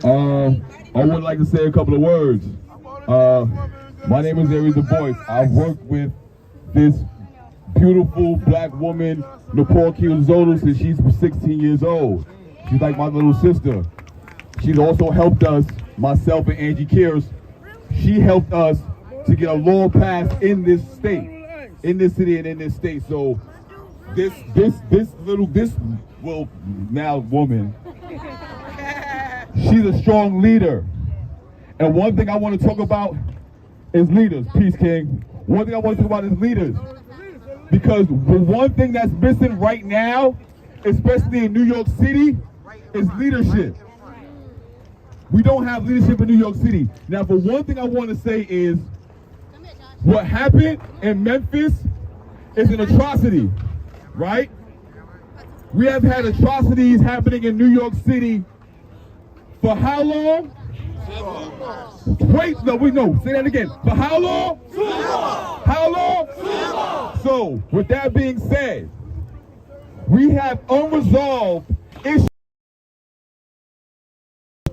I would like to say a couple of words. My name is Aries Du Bois. I've worked with this beautiful black woman, Nepal Kiyozolu, since she's 16 years old. She's like my little sister. She's also helped us, myself and Angie Kears. She helped us to get a law passed in this state, in this city and in this state. So this woman, she's a strong leader. And one thing I want to talk about is leaders. Peace, King. One thing I want to talk about is leaders. Because the one thing that's missing right now, especially in New York City, is leadership. We don't have leadership in New York City. Now, for one thing I want to say is, what happened in Memphis is an atrocity, right? We have had atrocities happening in New York City for how long? Wait, no, say that again. For how long? How long? So, with that being said, we have unresolved issues,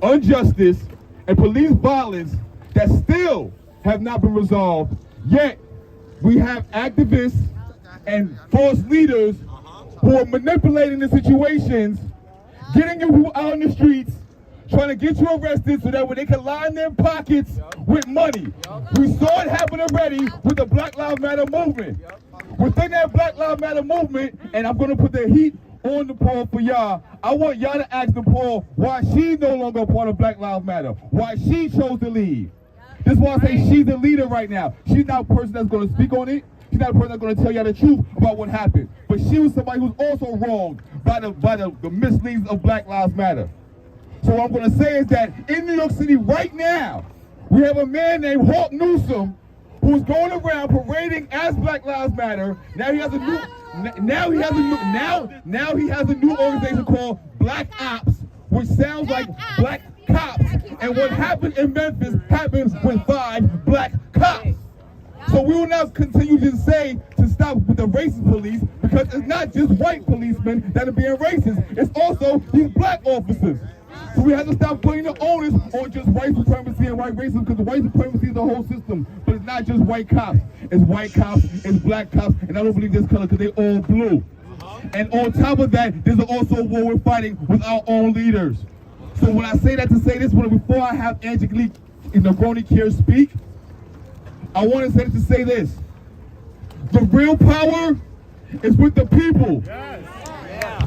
injustice, and police violence that still have not been resolved. Yet, we have activists and false leaders who are manipulating the situations, getting you out in the streets, trying to get you arrested so that way they can line their pockets with money. We saw it happen already with the Black Lives Matter movement. Within that Black Lives Matter movement, and I'm going to put the heat on Nepal for y'all, I want y'all to ask Nepal why she's no longer a part of Black Lives Matter, why she chose to leave. This is why I say she's the leader right now. She's not a person that's going to speak on it. She's not a person that's going to tell y'all the truth about what happened. But she was somebody who's also wronged by the misleadings of Black Lives Matter. So what I'm going to say is that in New York City right now, we have a man named Hawk Newsom who's going around parading as Black Lives Matter. Now he has a new organization called Black Ops, which sounds like black cops. And what happened in Memphis happens with 5 black cops. So we will not continue to say to stop with the racist police, because it's not just white policemen that are being racist, it's also these black officers. So we have to stop putting the onus on just white supremacy and white racism, because white supremacy is the whole system. But it's not just white cops. It's white cops, it's black cops, and I don't believe this color because they all blue. And on top of that, there's also a war we're fighting with our own leaders. So when I say that to say this, before I have Angelique and Negroni here speak, I want to say this. The real power is with the people.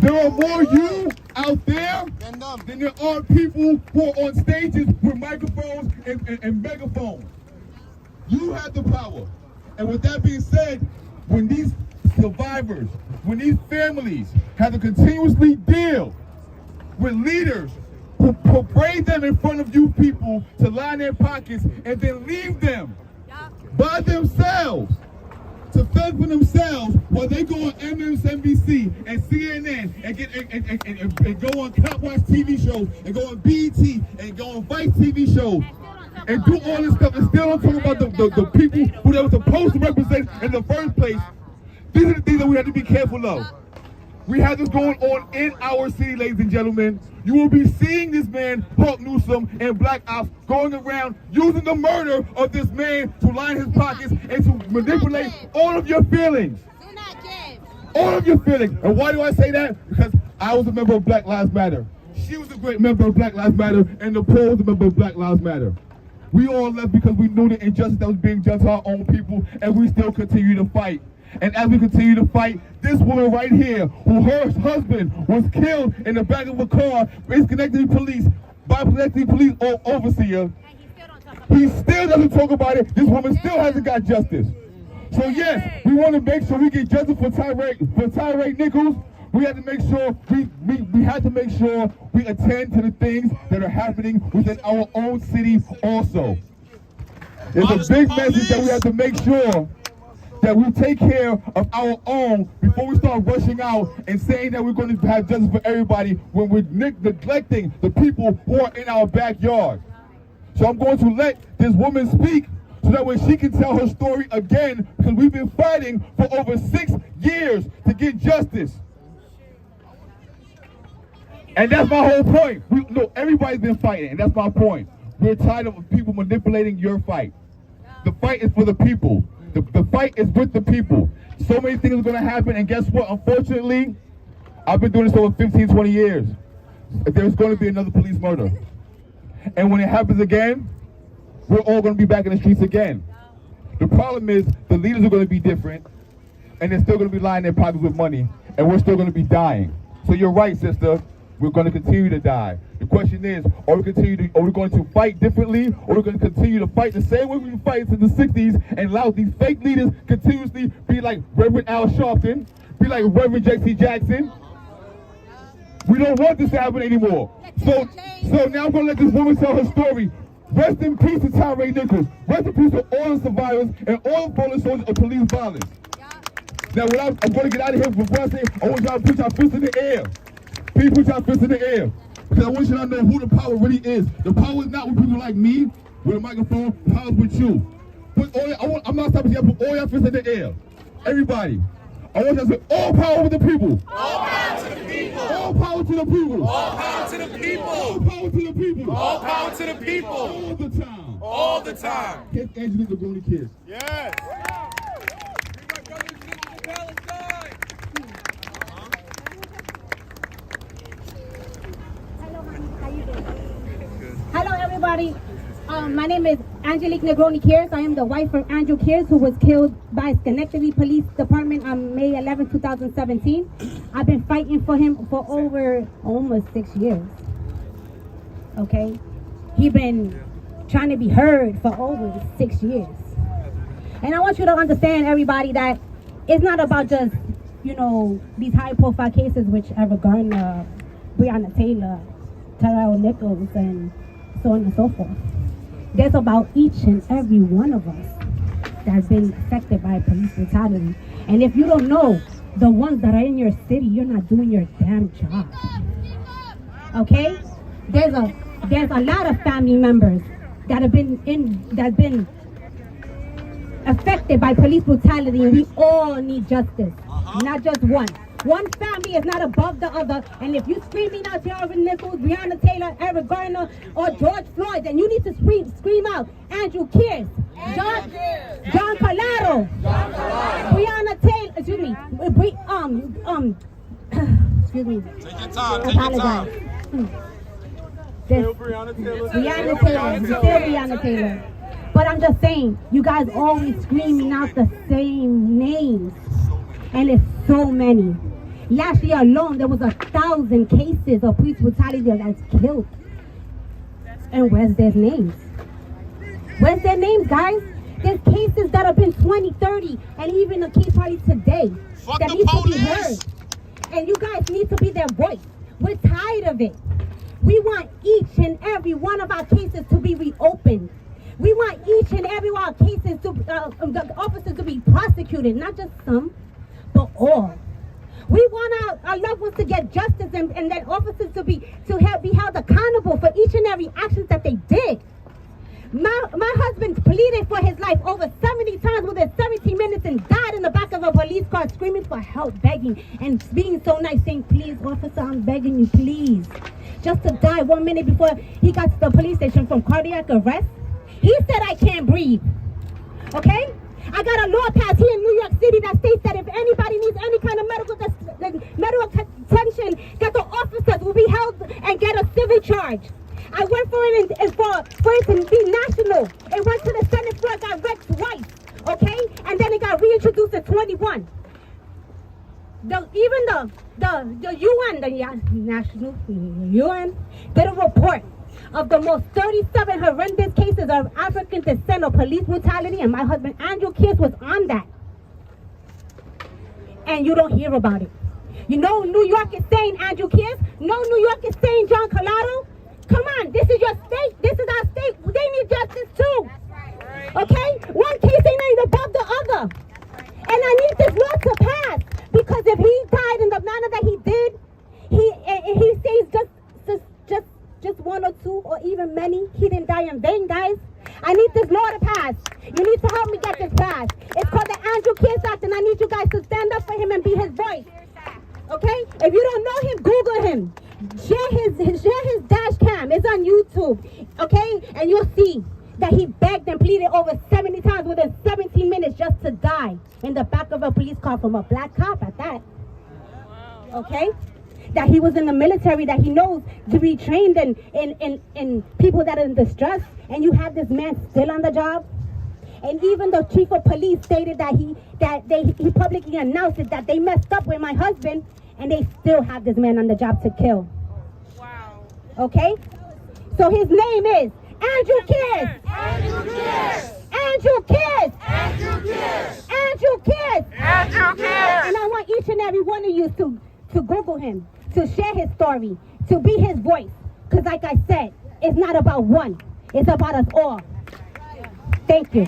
There are more you out there than there are people who are on stages with microphones and megaphones. You have the power. And with that being said, when these survivors, when these families have to continuously deal with leaders who parade them in front of you people to line their pockets and then leave them by themselves to fend for themselves while they go on MSNBC and CNN and go on Cop Watch TV shows and go on BET and go on Vice TV shows and do all this stuff and still don't talk about the people who they were supposed to represent in the first place. These are the things that we have to be careful of. We have this going on in our city, ladies and gentlemen. You will be seeing this man, Hawk Newsom, and Black Ops going around using the murder of this man to line his pockets and to manipulate all of your feelings. Do not give. All of your feelings. And why do I say that? Because I was a member of Black Lives Matter. She was a great member of Black Lives Matter, and Nepal was a member of Black Lives Matter. We all left because we knew the injustice that was being done to our own people, and we still continue to fight. And as we continue to fight, this woman right here, who her husband was killed in the back of a car, is connected to police by connected police overseer. He still doesn't talk about it. This woman still hasn't got justice. So yes, we want to make sure we get justice for Tyre Nichols. We have to make sure we have to make sure we attend to the things that are happening within our own city also. There's a big message that we have to make sure that we take care of our own before we start rushing out and saying that we're going to have justice for everybody when we're neglecting the people who are in our backyard. So I'm going to let this woman speak so that way she can tell her story again, because we've been fighting for over 6 years to get justice. And that's my whole point. Everybody's been fighting, and that's my point. We're tired of people manipulating your fight. The fight is for the people. The fight is with the people. So many things are going to happen, and guess what? Unfortunately, I've been doing this over 15, 20 years. There's going to be another police murder. And when it happens again, we're all going to be back in the streets again. The problem is the leaders are going to be different, and they're still going to be lining their pockets with money, and we're still going to be dying. So you're right, sister. We're going to continue to die. The question is, are we going to fight differently, or are we going to continue to fight the same way we fight in the 60s and allow these fake leaders continuously be like Reverend Al Sharpton, be like Reverend J.C. Jackson? We don't want this to happen anymore. So now I'm going to let this woman tell her story. Rest in peace to Tyre Nichols. Rest in peace to all the survivors and all the fallen soldiers of police violence. Now, I'm going to get out of here before I say, I want y'all to put your fists in the air. Please put your fists in the air. Because I want you to know who the power really is. The power is not with people like me, with a microphone. The power is with you. I'm not stopping you. Put all your fists in the air. Everybody. I want you to say, all power with the people. All power to the people. All power to the people. All power to the people. All power to the people. All power to the people. All the time. All the time. Kiss Angelique Negroni kiss. Yes. Hello, everybody. My name is Angelique Negroni Kears. I am the wife of Andrew Kears, who was killed by Schenectady Police Department on May 11, 2017. I've been fighting for him for over almost 6 years. Okay? He's been trying to be heard for over 6 years. And I want you to understand, everybody, that it's not about just, these high-profile cases, which Tyre Garner, Breonna Taylor, Tyre Nichols, and so on and so forth. There's about each and every one of us that's been affected by police brutality. And if you don't know the ones that are in your city, you're not doing your damn job. Okay? There's a lot of family members that have been affected by police brutality, and we all need justice, not just one. One family is not above the other, and if you're screaming out Tyre Nichols, Breonna Taylor, Eric Garner, or George Floyd, then you need to scream out Andrew Kears, John Collado, Breonna Taylor, excuse me, excuse me. Take your time. Take your time. Still Breonna Taylor. Breonna Taylor. But I'm just saying, you guys always screaming out the same names, and it's so many. Last year alone, there was 1,000 cases of police brutality that's killed. And where's their names? Where's their names, guys? There's cases that have been 20, 30, and even a case probably today that needs to be heard. And you guys need to be their voice. We're tired of it. We want each and every one of our cases to be reopened. We want each and every one of our cases to the officers to be prosecuted, not just some, but all. We want our loved ones to get justice, and then officers to be held accountable for each and every action that they did. My husband pleaded for his life over 70 times within 17 minutes and died in the back of a police car screaming for help, begging, and being so nice, saying, please, officer, I'm begging you, please. Just to die 1 minute before he got to the police station from cardiac arrest. He said, I can't breathe. Okay? I got a law passed here in New York City that states that if anybody needs any kind of medical attention, that the officers will be held and get a civil charge. I went for it to be national. It went to the Senate floor, got read twice, okay? And then it got reintroduced in 21. The UN, the national UN, did a report of the most 37 horrendous cases of African descent of police brutality, and my husband Andrew Kears was on that. And you don't hear about it. You know New York is saying Andrew Kears? No, New York is saying John Collado? Come on, this is your state. This is our state. They need justice too. Okay? One case ain't above the other. And I need this law to pass, because if he died in the manner that he did, he says just one or two or even many, he didn't die in vain, guys. I need this law to pass. You need to help me get this passed. It's called the Andrew Kears Act, and I need you guys to stand up for him and be his voice. Okay? If you don't know him, Google him. Share his dash cam. It's on YouTube, okay? And you'll see that he begged and pleaded over 70 times within 17 minutes just to die in the back of a police car from a black cop at that. Okay? That he was in the military, that he knows to be trained in people that are in distress, and you have this man still on the job. And even the chief of police stated that he publicly announced it, that they messed up with my husband, and they still have this man on the job to kill. Wow. Okay? So his name is Andrew Kiss. Andrew Kiss. Andrew Kiss. Andrew Kiss. Andrew Kiss. Andrew Kiss. And I want each and every one of you to Google him, to share his story, to be his voice. Because like I said, it's not about one. It's about us all. Thank you.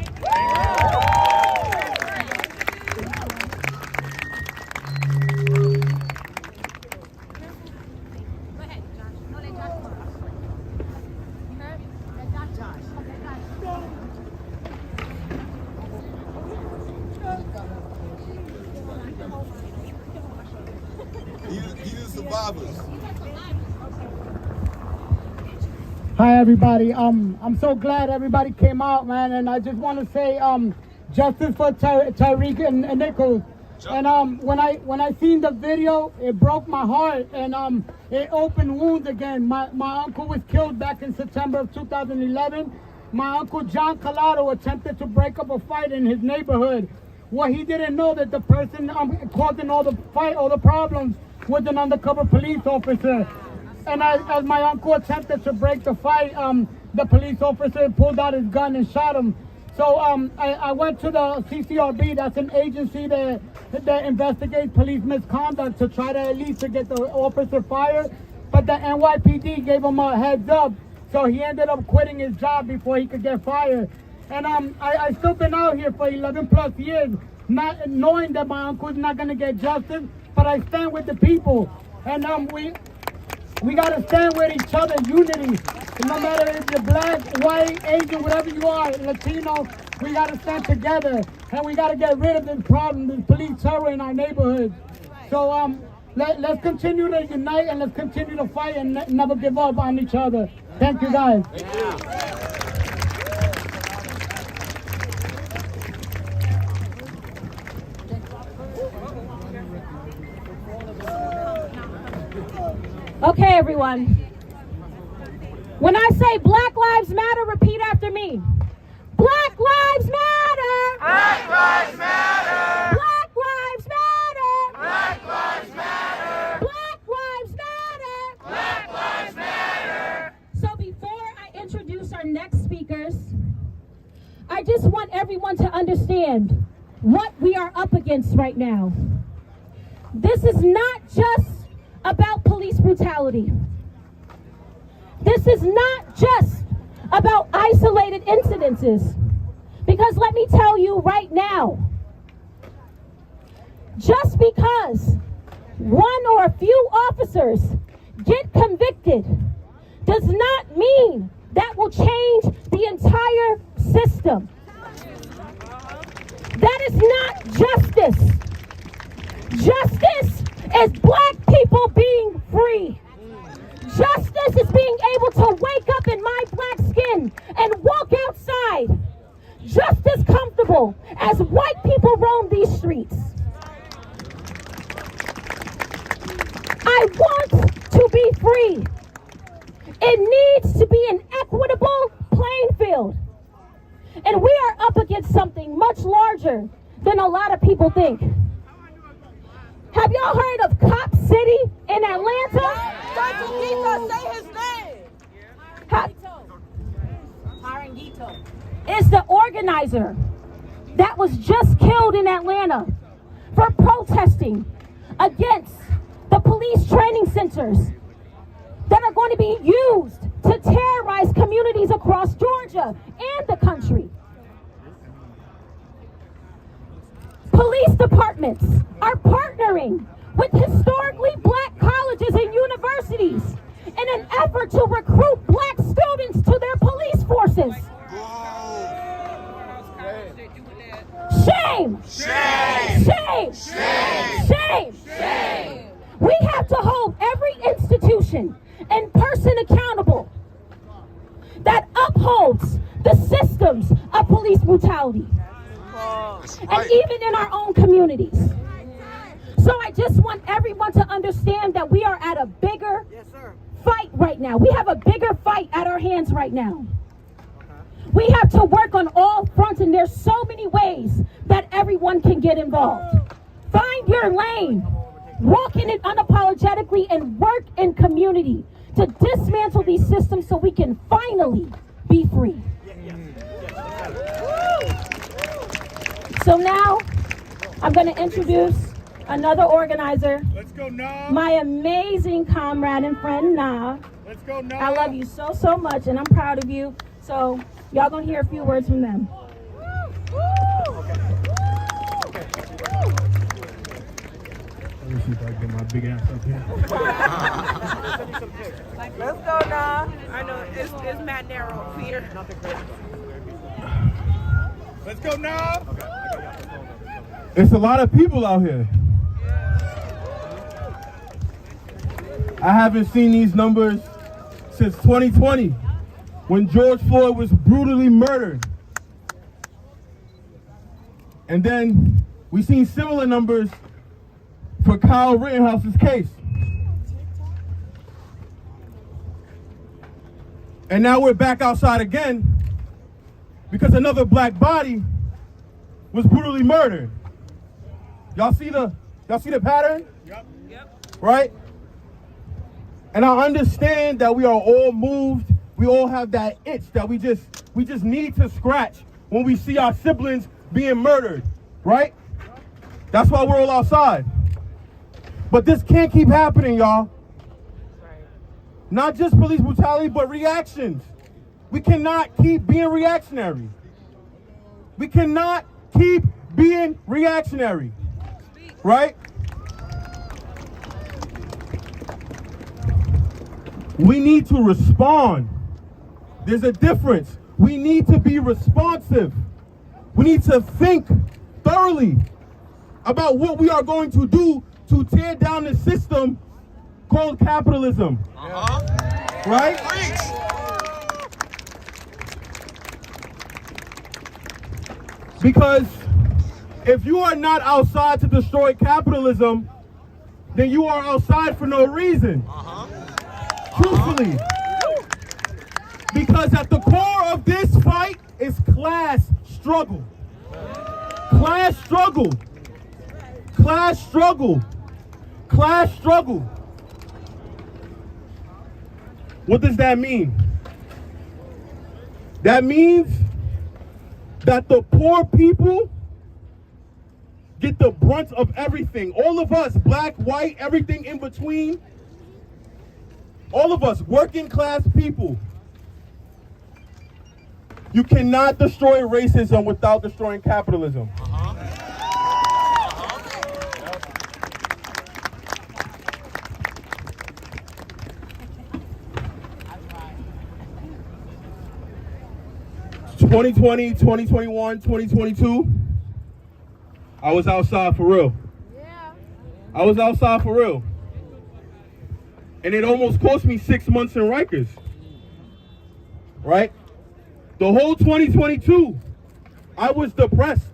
These are survivors. Hi everybody. I'm so glad everybody came out, man, and I just want to say justice for Tyre Nichols. And when I seen the video, it broke my heart, and it opened wounds again. My uncle was killed back in September of 2011. My uncle John Collado attempted to break up a fight in his neighborhood. Well, he didn't know that the person causing all the problems was an undercover police officer. And as my uncle attempted to break the fight, the police officer pulled out his gun and shot him. So I went to the CCRB, that's an agency that investigates police misconduct, to try to at least to get the officer fired. But the NYPD gave him a heads up, so he ended up quitting his job before he could get fired. And I still been out here for 11 plus years, not knowing that my uncle's not gonna get justice, but I stand with the people. And we gotta stand with each other, unity. No matter if you're black, white, Asian, whatever you are, Latino, we gotta stand together, and we gotta get rid of this problem, this police terror in our neighborhoods. So let's continue to unite, and let's continue to fight, and never give up on each other. Thank you, guys. Thank you. Okay, everyone. When I say Black Lives Matter, repeat after me. Black Lives Matter! Black Lives Matter. Black Lives Matter! Black Lives Matter. Black Lives Matter! Black Lives Matter. So before I introduce our next speakers, I just want everyone to understand what we are up against right now. This is not just about police brutality. This is not just about isolated incidences. Because let me tell you right now, just because one or a few officers get convicted does not mean that will change the entire system. That is not justice. Justice is black people being free. Justice is being able to wake up in my black skin and walk outside just as comfortable as white people roam these streets. I want to be free. It needs to be an equitable playing field. And we are up against something much larger than a lot of people think. Have y'all heard of Cop City in Atlanta? Say his name. Is the organizer that was just killed in Atlanta for protesting against the police training centers that are going to be used to terrorize communities across Georgia and the country. Police departments are partnering with historically black colleges and universities in an effort to recruit black students to their police forces. Shame! Shame. Shame! Shame. Shame! Shame. We have to hold every institution that upholds the systems of police brutality. And even in our own communities. So I just want everyone to understand that we are at a bigger fight right now. We have a bigger fight at our hands right now. We have to work on all fronts, and there's so many ways that everyone can get involved. Find your lane, walk in it unapologetically, and work in community to dismantle these systems so we can finally be free. So now I'm going to introduce another organizer. Let's go, Nah. My amazing comrade and friend, Nah. Let's go, Nah. I love you so, so much, and I'm proud of you. So y'all gonna hear a few words from them. Let me see if I can get my big ass up here. Let's go, Nah. I know it's mad narrow up here. Let's go, Nah. It's a lot of people out here. I haven't seen these numbers since 2020, when George Floyd was brutally murdered. And then we've seen similar numbers for Kyle Rittenhouse's case. And now we're back outside again because another black body was brutally murdered. Y'all see the pattern? Yep. Right? And I understand that we are all moved. We all have that itch that we just need to scratch when we see our siblings being murdered, right? That's why we're all outside. But this can't keep happening, y'all. Not just police brutality, but reactions. We cannot keep being reactionary. We cannot keep being reactionary, right? We need to respond. There's a difference. We need to be responsive. We need to think thoroughly about what we are going to do to tear down the system called capitalism. Right? Because if you are not outside to destroy capitalism, then you are outside for no reason. Truthfully. Because at the core of this fight is class struggle. Class struggle. Class struggle. Class struggle. What does that mean? That means that the poor people get the brunt of everything. All of us, black, white, everything in between. All of us, working class people. You cannot destroy racism without destroying capitalism. 2020, 2021, 2022, I was outside for real. I was outside for real. And it almost cost me 6 months in Rikers. Right? The whole 2022, I was depressed.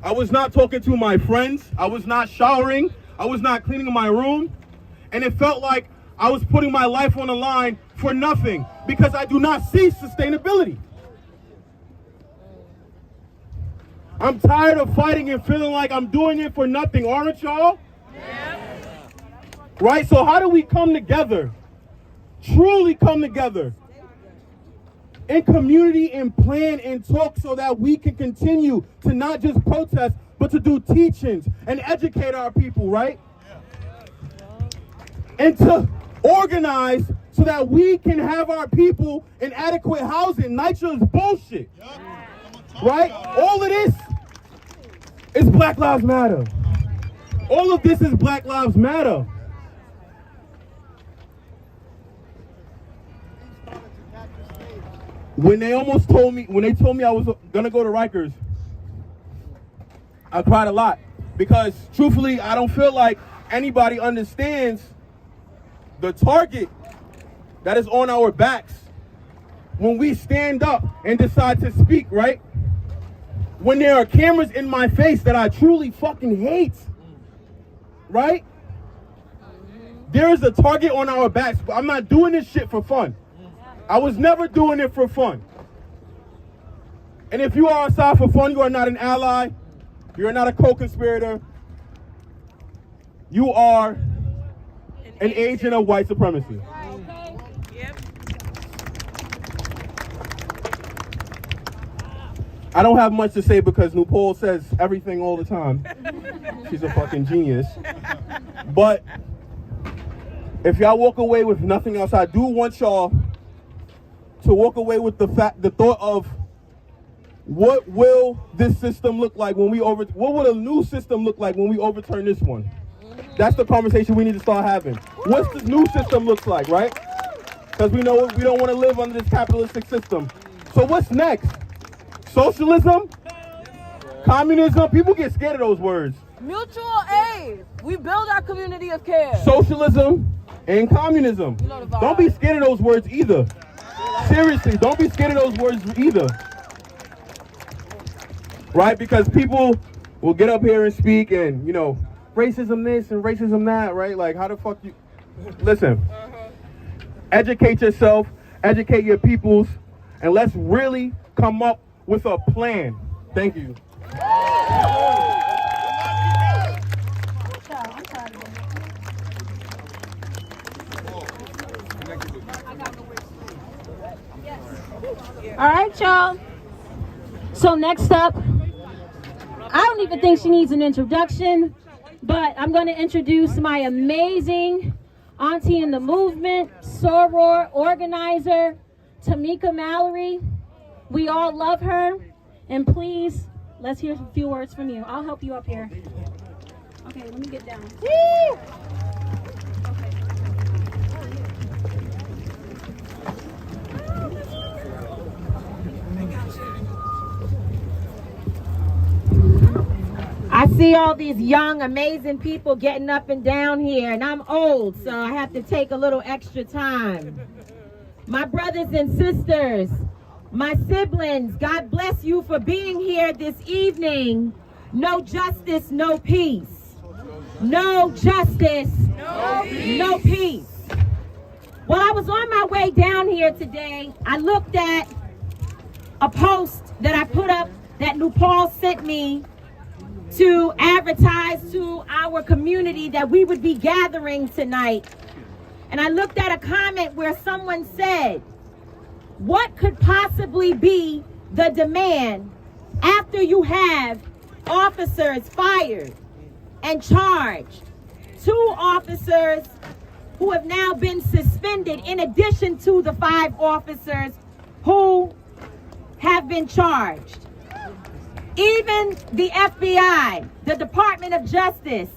I was not talking to my friends. I was not showering. I was not cleaning my room. And it felt like I was putting my life on the line for nothing because I do not see sustainability. I'm tired of fighting and feeling like I'm doing it for nothing, aren't y'all? Yeah. Right? So how do we come together? Truly come together in community and plan and talk so that we can continue to not just protest, but to do teachings and educate our people, right? And to organize so that we can have our people in adequate housing. NYC's bullshit. Right? All of this is Black Lives Matter. All of this is Black Lives Matter. When they told me I was gonna go to Rikers, I cried a lot because truthfully, I don't feel like anybody understands the target that is on our backs when we stand up and decide to speak, right? When there are cameras in my face that I truly fucking hate, right? There is a target on our backs. I'm not doing this shit for fun. I was never doing it for fun. And if you are outside for fun, you are not an ally. You're not a co-conspirator. You are an agent of white supremacy. I don't have much to say because Nupol says everything all the time. She's a fucking genius. But if y'all walk away with nothing else, I do want y'all to walk away with the thought of what will this system look like when we what will a new system look like when we overturn this one? That's the conversation we need to start having. What's this new system looks like, right? Because we know we don't want to live under this capitalistic system. So what's next? Socialism? Communism? People get scared of those words. Mutual aid. We build our community of care. Socialism and communism. You know the vibe. Don't be scared of those words either. Seriously, don't be scared of those words either. Right? Because people will get up here and speak and, you know, racism this and racism that, right? Like, how the fuck you... Listen. Educate yourself, educate your peoples, and let's really come up with a plan. Thank you. All right, y'all. So next up, I don't even think she needs an introduction, but I'm going to introduce my amazing auntie in the movement, soror organizer, Tamika Mallory. We all love her, and please, let's hear a few words from you. I'll help you up here. Okay, let me get down. Woo! I see all these young, amazing people getting up and down here, and I'm old, so I have to take a little extra time. My brothers and sisters, my siblings, God bless you for being here this evening. No justice, no peace. No justice, no peace. No peace. While I was on my way down here today, I looked at a post that I put up that Nupal sent me to advertise to our community that we would be gathering tonight. And I looked at a comment where someone said, what could possibly be the demand after you have officers fired and charged? 2 officers who have now been suspended in addition to the 5 officers who have been charged. Even the FBI, the Department of Justice,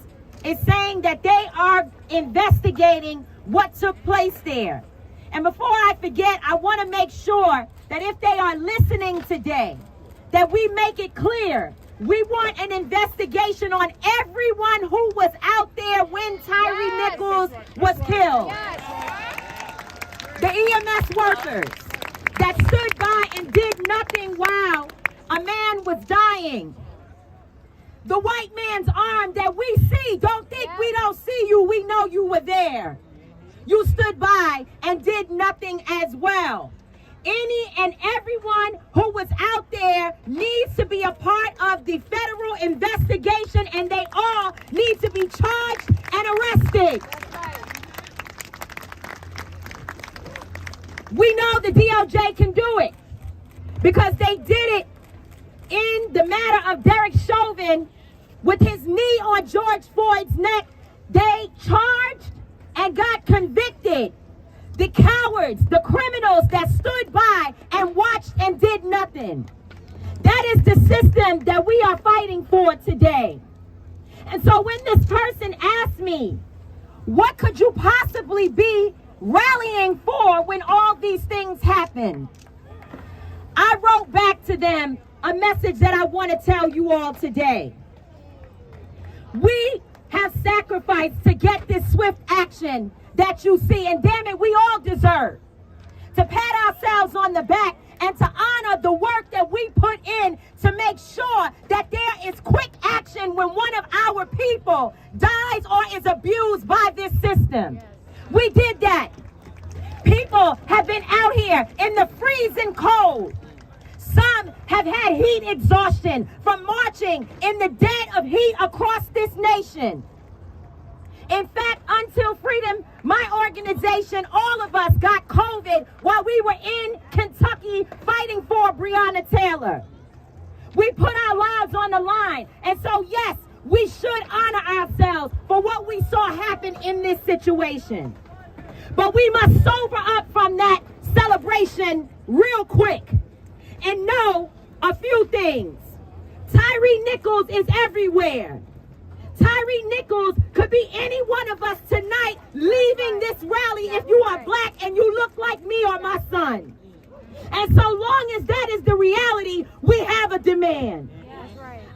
is saying that they are investigating what took place there. And before I forget, I want to make sure that if they are listening today, that we make it clear. We want an investigation on everyone who was out there when Tyre Nichols was killed. The EMS workers that stood by and did nothing while a man was dying. The white man's arm that we see, don't think we don't see you, we know you were there. You stood by and did nothing as well. Any and everyone who was out there needs to be a part of the federal investigation, and they all need to be charged and arrested. We know the DOJ can do it because they did it in the matter of Derek Chauvin with his knee on George Floyd's neck. They charged and got convicted. The cowards, the criminals that stood by and watched and did nothing. That is the system that we are fighting for today. And so when this person asked me, what could you possibly be rallying for when all these things happen? I wrote back to them a message that I want to tell you all today. We have sacrificed to get this swift action that you see, and damn it, we all deserve to pat ourselves ourselves on the back and to honor the work that we put in to make sure that there is quick action when one of our people dies or is abused by this system. We did that. People have been out here in the freezing cold. Some have had heat exhaustion from marching in the dead of heat across this nation. In fact, Until Freedom, my organization, all of us got COVID while we were in Kentucky fighting for Breonna Taylor. We put our lives on the line. And so, yes, we should honor ourselves for what we saw happen in this situation. But we must sober up from that celebration real quick and know a few things. Tyre Nichols is everywhere. Tyre Nichols could be any one of us tonight leaving this rally if you are black and you look like me or my son. And so long as that is the reality, we have a demand.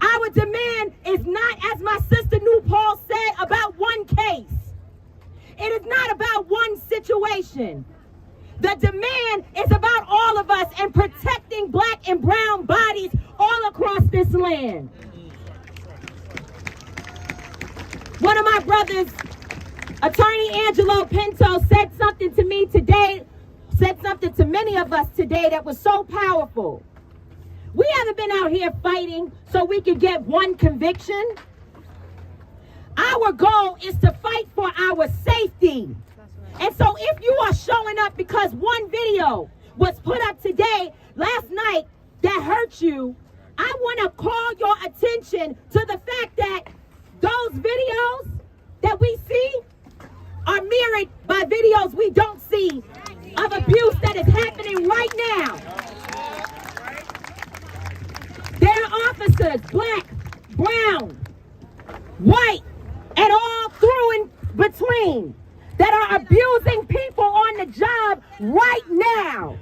Our demand is not, as my sister New Paul said, about one case. It is not about one situation. The demand is about all of us and protecting black and brown bodies all across this land. One of my brothers, Attorney Angelo Pinto, said something to me today, said something to many of us today that was so powerful. We haven't been out here fighting so we could get one conviction. Our goal is to fight for our safety. And so if you are showing up because one video was put up today, last night, that hurt you, I want to call your attention to the fact that those videos that we see are mirrored by videos we don't see of abuse that is happening right now. There are officers, black, brown, white, and all through in between, that are abusing people on the job right now.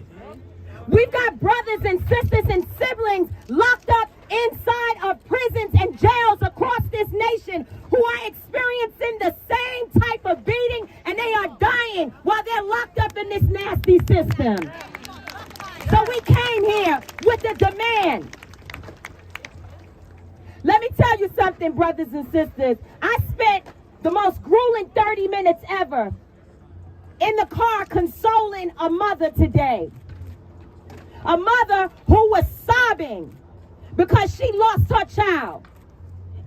We've got brothers and sisters and siblings locked up inside of prisons and jails across this nation who are experiencing the same type of beating, and they are dying while they're locked up in this nasty system. So we came here with a demand. Let me tell you something, brothers and sisters. I spent the most grueling 30 minutes ever in the car consoling a mother today. A mother who was sobbing because she lost her child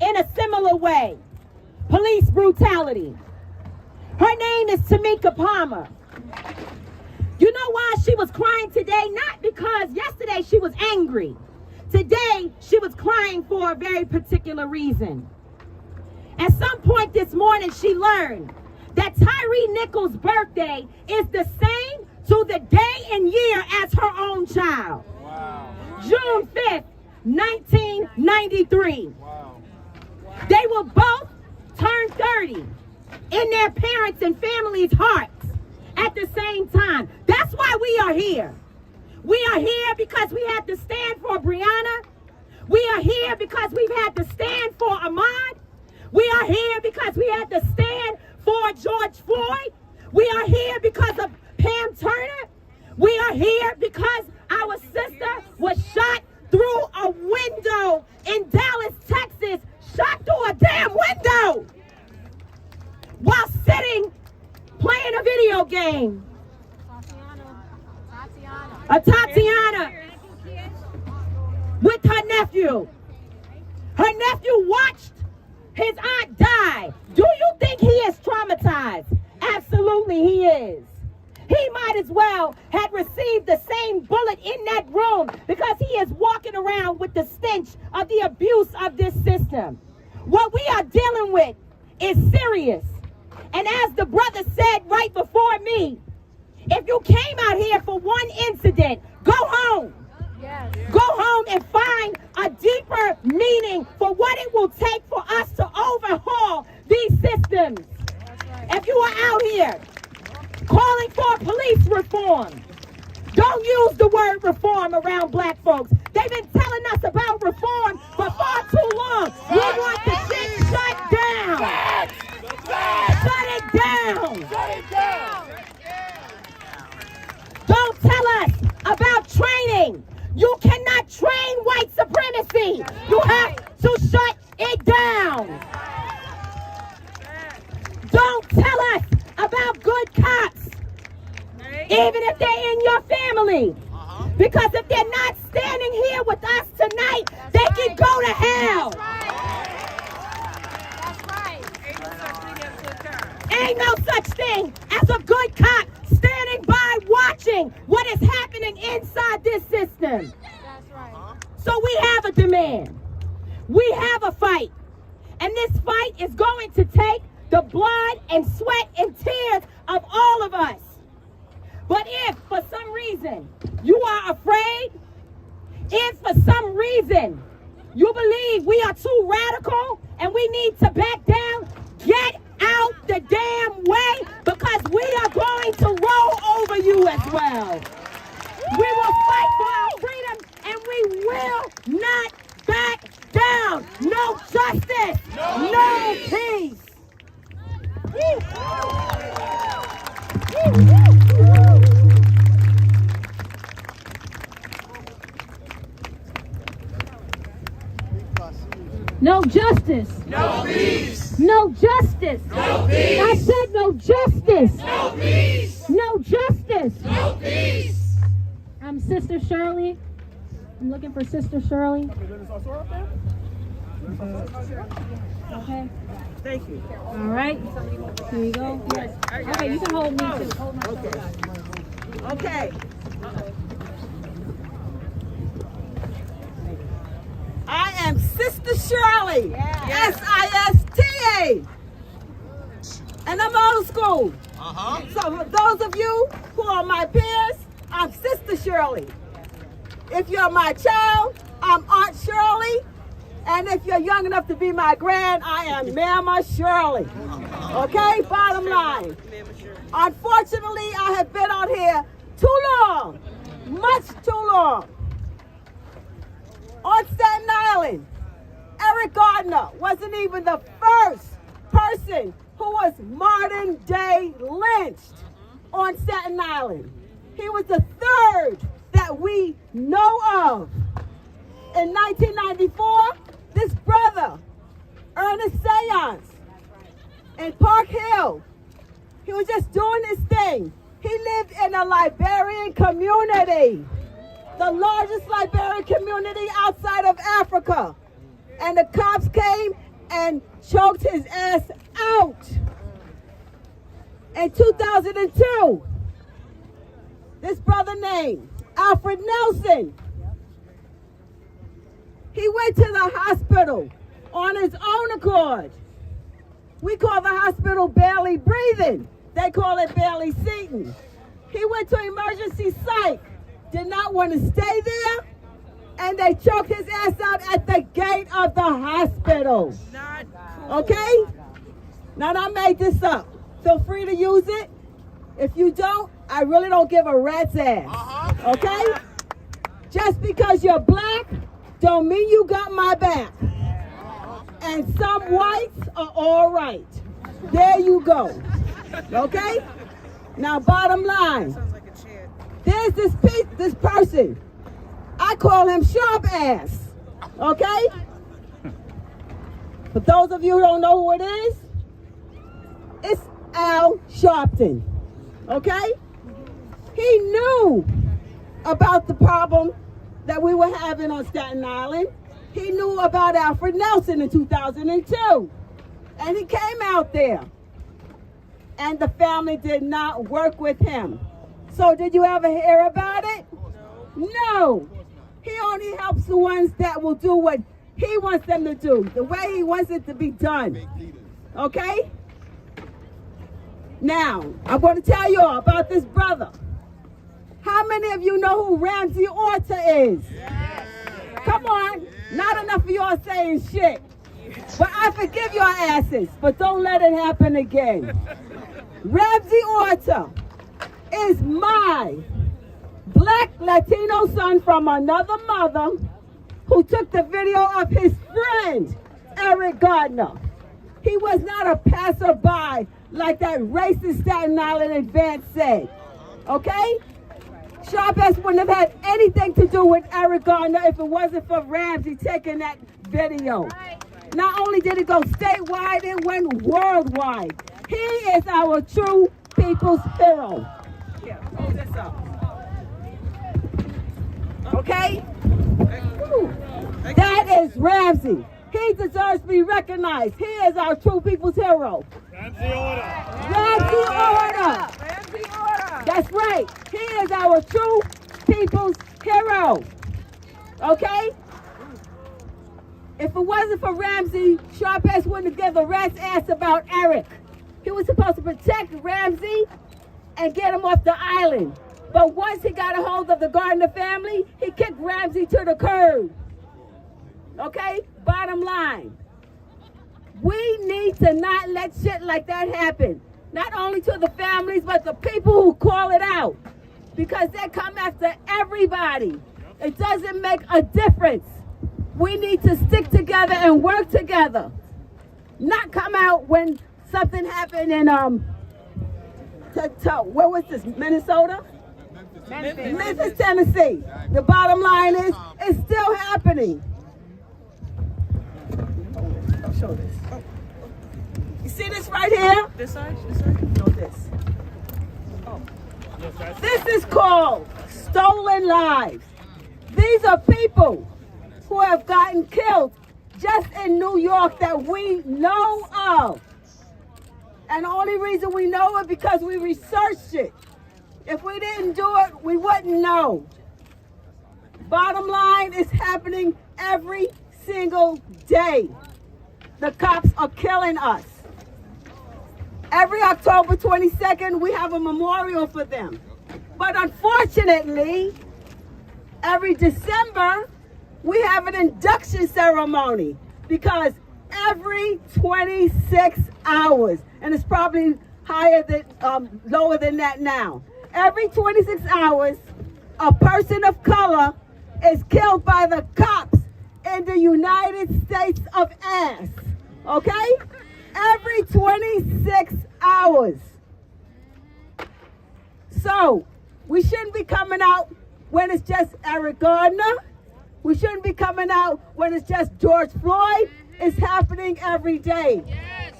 in a similar way. Police brutality. Her name is Tamika Palmer. You know why she was crying today? Not because yesterday she was angry. Today she was crying for a very particular reason. At some point this morning she learned that Tyre Nichols' birthday is the same to the day and year as her own child. Wow. June 5th, 1993. Wow. They will both turn 30 in their parents' and families' hearts at the same time. That's why we are here. We are here because we had to stand for Breonna. We are here because we've had to stand for Ahmaud. We are here because we had to stand for George Floyd. We are here because of Pam Turner. We are here because our sister was shot through a window in Dallas, Texas. Shot through a damn window while sitting playing a video game. Tatiana with her nephew. Her nephew watched his aunt die. Do you think he is traumatized? Absolutely he is. He might as well have received the same bullet in that room because he is walking around with the stench of the abuse of this system. What we are dealing with is serious. And as the brother said right before me, if you came out here for one incident, go home. Yes. Go home and find a deeper meaning for what it will take for us to overhaul these systems. Right. If you are out here calling for police reform, don't use the word reform around black folks. They've been telling us about reform for far too long. We want the shit shut down. Shut it down. Shut it down. Don't tell us your family. Because if they're not standing here with us tonight, they can go to hell. Ain't no such thing as a good cop standing by watching what is happening inside this system. So we have a demand. We have a fight. And this fight is going to take the blood and sweat and tears of all of us. But if for some reason you are afraid, if for some reason you believe we are too radical and we need to back down, get out the damn way, because we are going to roll over you as well. We will fight for our freedom and we will not back down. No justice, no peace. No justice. No peace. No justice. No peace. I said no justice. No peace. No justice. No peace. I'm Sister Shirley. I'm looking for Sister Shirley. Okay. Thank you. All right. Here you go. Yes. Okay, you can hold me too. Hold my Okay. I am Sister Shirley. S-I-S-T-A. And I'm old school. So for those of you who are my peers, I'm Sister Shirley. If you're my child, I'm Aunt Shirley. And if you're young enough to be my grand, I am Mama Shirley. Okay, bottom line. Unfortunately, I have been out here too long, much too long. On Staten Island, Eric Gardner wasn't even the first person who was modern day lynched on Staten Island. He was the third that we know of. In 1994, this brother, Ernest Seance, in Park Hill, he was just doing his thing. He lived in a Liberian community, the largest Liberian community outside of Africa. And the cops came and choked his ass out. In 2002, this brother named Alfred Nelson, he went to the hospital on his own accord. We call the hospital barely breathing. They call it barely seating. He went to emergency psych, did not want to stay there, and they choked his ass out at the gate of the hospital. Okay? Now, I made this up. Feel free to use it. If you don't, I really don't give a rat's ass. Okay? Just because you're black don't mean you got my back. And some whites are all right. There you go. Okay? Now, bottom line. There's this person. I call him Sharp Ass. Okay? For those of you who don't know who it is, it's Al Sharpton. Okay? He knew about the problem that we were having on Staten Island. He knew about Alfred Nelson in 2002. And he came out there. And the family did not work with him. So did you ever hear about it? No. He only helps the ones that will do what he wants them to do, the way he wants it to be done. Okay? Now, I'm going to tell you all about this brother. How many of you know who Ramsey Orta is? Come on. Not enough of y'all saying shit. But I forgive your asses, but don't let it happen again. Ramsey Orta is my black Latino son from another mother who took the video of his friend, Eric Gardner. He was not a passerby like that racist Staten Island advance said. Okay? Sharp Ass wouldn't have had anything to do with Eric Gardner if it wasn't for Ramsey taking that video. Not only did it go statewide, it went worldwide. He is our true people's hero. Here, hold this up. Okay? That is Ramsey. He deserves to be recognized. He is our true people's hero. Ramsey order. Ramsey order. That's right. He is our true people's hero. Okay? If it wasn't for Ramsey, Sharp Ass wouldn't give a rat's ass about Eric. He was supposed to protect Ramsey and get him off the island. But once he got a hold of the Gardner family, he kicked Ramsey to the curb. Okay? Bottom line. We need to not let shit like that happen. Not only to the families, but the people who call it out. Because they come after everybody. It doesn't make a difference. We need to stick together and work together. Not come out when something happened in, where was this, Minnesota? Memphis, Tennessee. The bottom line is, it's still happening. I'll show this. You see this right here? This side? This side? No, this. This is called stolen lives. These are people who have gotten killed just in New York that we know of. And the only reason we know it because we researched it. If we didn't do it, we wouldn't know. Bottom line, it's happening every single day. The cops are killing us. Every October 22nd, we have a memorial for them. But unfortunately, every December, we have an induction ceremony because every 26 hours, and it's probably higher than, lower than that now. Every 26 hours, a person of color is killed by the cops in the United States of ass. Okay? Every 26 hours. So, we shouldn't be coming out when it's just Eric Gardner. We shouldn't be coming out when it's just George Floyd. It's happening every day. Yes.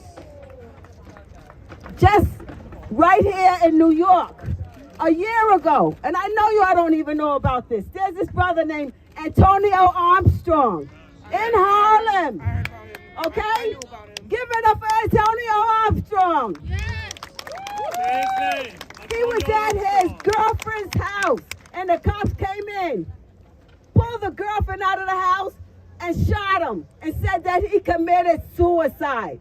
Just right here in New York, a year ago, and I know y'all don't even know about this. There's this brother named Antonio Armstrong in Harlem. Okay? Give it up for Antonio Armstrong. Yes. He was at his girlfriend's house, and the cops came in, pulled the girlfriend out of the house, and shot him, and said that he committed suicide.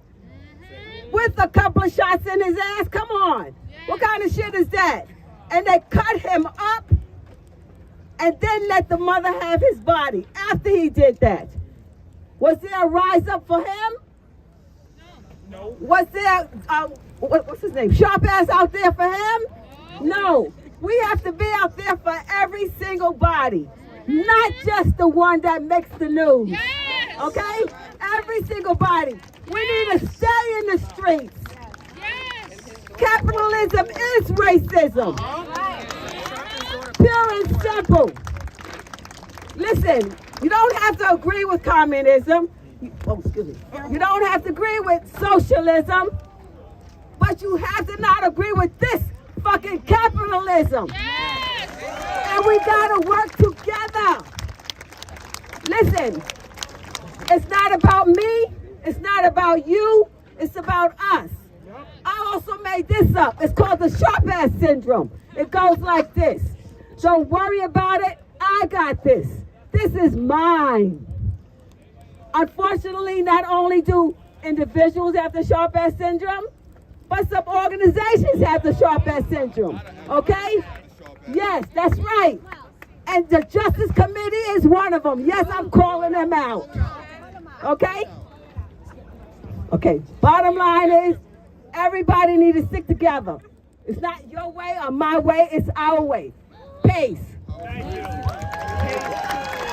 With a couple of shots in his ass, come on. What kind of shit is that? And they cut him up, and then let the mother have his body after he did that. Was there a rise up for him? No. Was there, what's his name? Sharp Ass out there for him? No. We have to be out there for every single body, not just the one that makes the news. Yes. Okay? Every single body. We need to stay in the streets. Yes. Capitalism is racism. Pure and simple. Listen, you don't have to agree with communism. You don't have to agree with socialism. But you have to not agree with this fucking capitalism. Yes. And we gotta work together. Listen, it's not about me. It's not about you. It's about us. I also made this up. It's called the Sharp Ass Syndrome. It goes like this. Don't worry about it. I got this. This is mine. Unfortunately, not only do individuals have the Sharp Ass Syndrome, but some organizations have the Sharp Ass Syndrome. Okay? Yes, that's right. And the Justice Committee is one of them. Yes, I'm calling them out. Okay? Okay, bottom line is, everybody needs to stick together. It's not your way or my way, it's our way. Peace. Thank you.